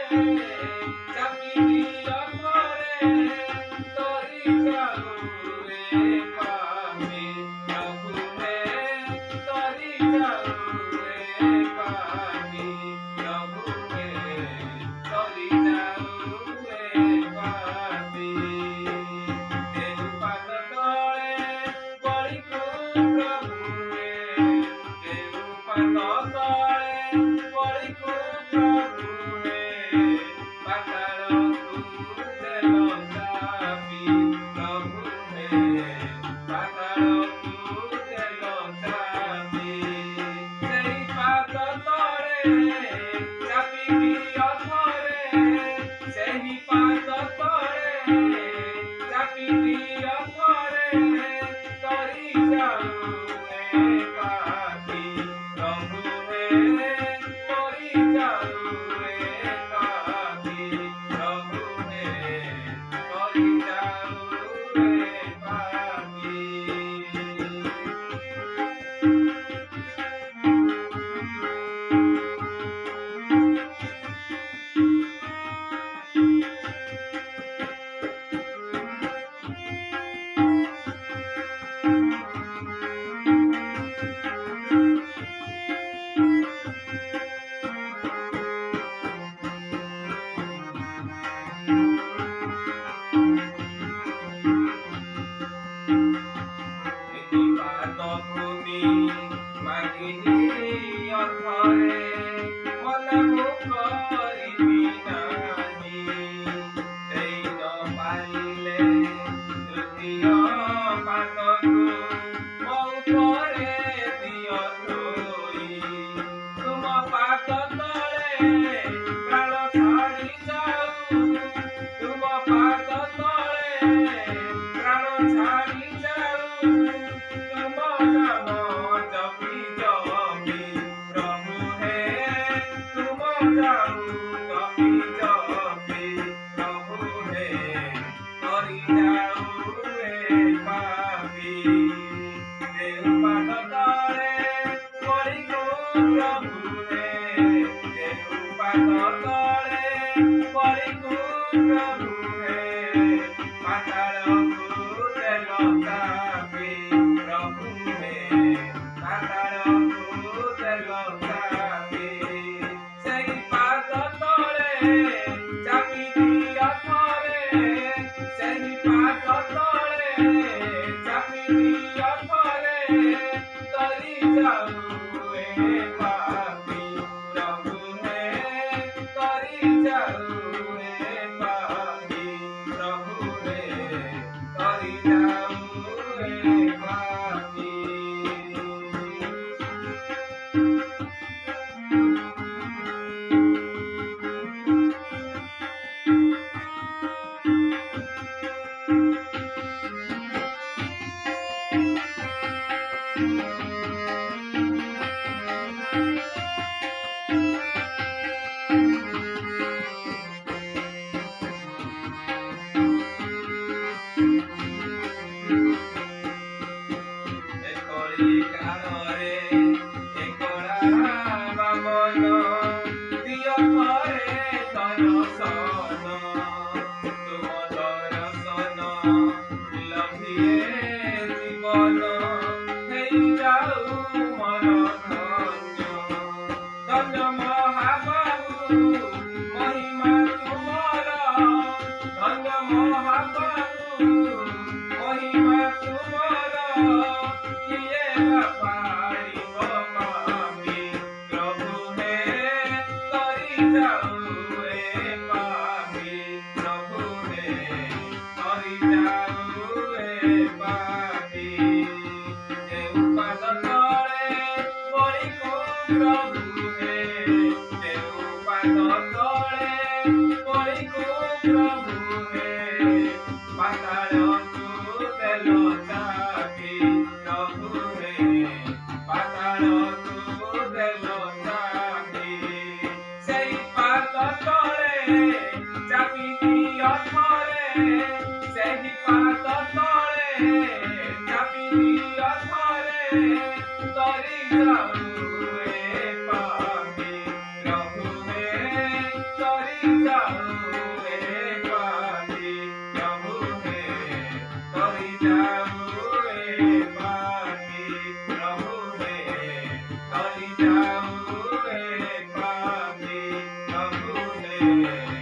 ଚାପି ଦିଅ ଥରେ ତରି ଯାଉ ରେ ପାପୀ ପ୍ରଭୁ ହେ ତରି ଯାଉ ରେ ପାପୀ ପ୍ରଭୁ ହେ ତରି ଯାଉ ରେ ପାପୀ ତେରୁ ପାଦ ତଳେ ପଡ଼ିକୁ ପ୍ରଭୁ ହେ ତେରୁ ପାଦ ତଳେ ପଡ଼ିକୁ ପ୍ରଭୁ ହେ ପାତାଳକୁ ଦେଲ ଚାପି ପ୍ରଭୁ ହେ ପାତାଳକୁ ଦେଲ ଚାପି ସେଇ ପାଦ ତଳେ ଚାପି ଦିଅ ଥରେ ସେହି ପାଦ ତଳେ ଚାପି ଦିଅ ଥରେ ତରି ଯାଉ ରେ ପାପୀ ପ୍ରଭୁ ହେ ତରି ଯାଉ ରେ ପାପୀ ପ୍ରଭୁ ହେ ତରି ଯାଉ ରେ ପାପୀ ଭୂମି ମାଗିଲି ଅଥରେ ମନ ମୁଁ କରିବି ନାହିଁ ଦେଇ ନ ପାରିଲେ ତୃତୀୟ ପାଦକୁ ମୋ ଉପରେ ଦିଅ ଥୋଇ ତୁମ ପାଦ ତଳେ ପ୍ରାଣ ଛାଡ଼ି ଯାଉ ତୁମ ପାଦ ତଳେ ପ୍ରାଣ ଛାଡ଼ି ଯାଉ ତୁମ ନାମ ଜପି ଜପି ପ୍ରଭୁ ହେ ତୁମ ଯାଉ ଜପି ଜପି ପ୍ରଭୁ ହେ ତରି ଯାଉ ରେ ପାପୀ ଦେଉ ପାଦ ତଳେ ପଡ଼ିକୁ ପ୍ରଭୁ ହେ ଦେଉ ପାଦ ତଳେ ପଡ଼ିକୁ ପ୍ରଭୁ ହେ ପାତାଳକୁ ଦେଲ ଚାପି ପ୍ରଭୁ ହେ ପାତାଳକୁ ଦେଲ ଚାପି ସେଇ ପାଦ ତଳେ ଚାପି ଦିଅ ଥରେ ସେହି ପାଦ ତଳେ ଚାପି ଦିଅ ଥରେ ତରି ଯାଉ ରେ ପାପୀ ପ୍ରଭୁ ହେ ତରି ଯାଉ ରେ ପାପୀ ପ୍ରଭୁ ହେ ତରି ଯାଉ ରେ ପାପୀ रे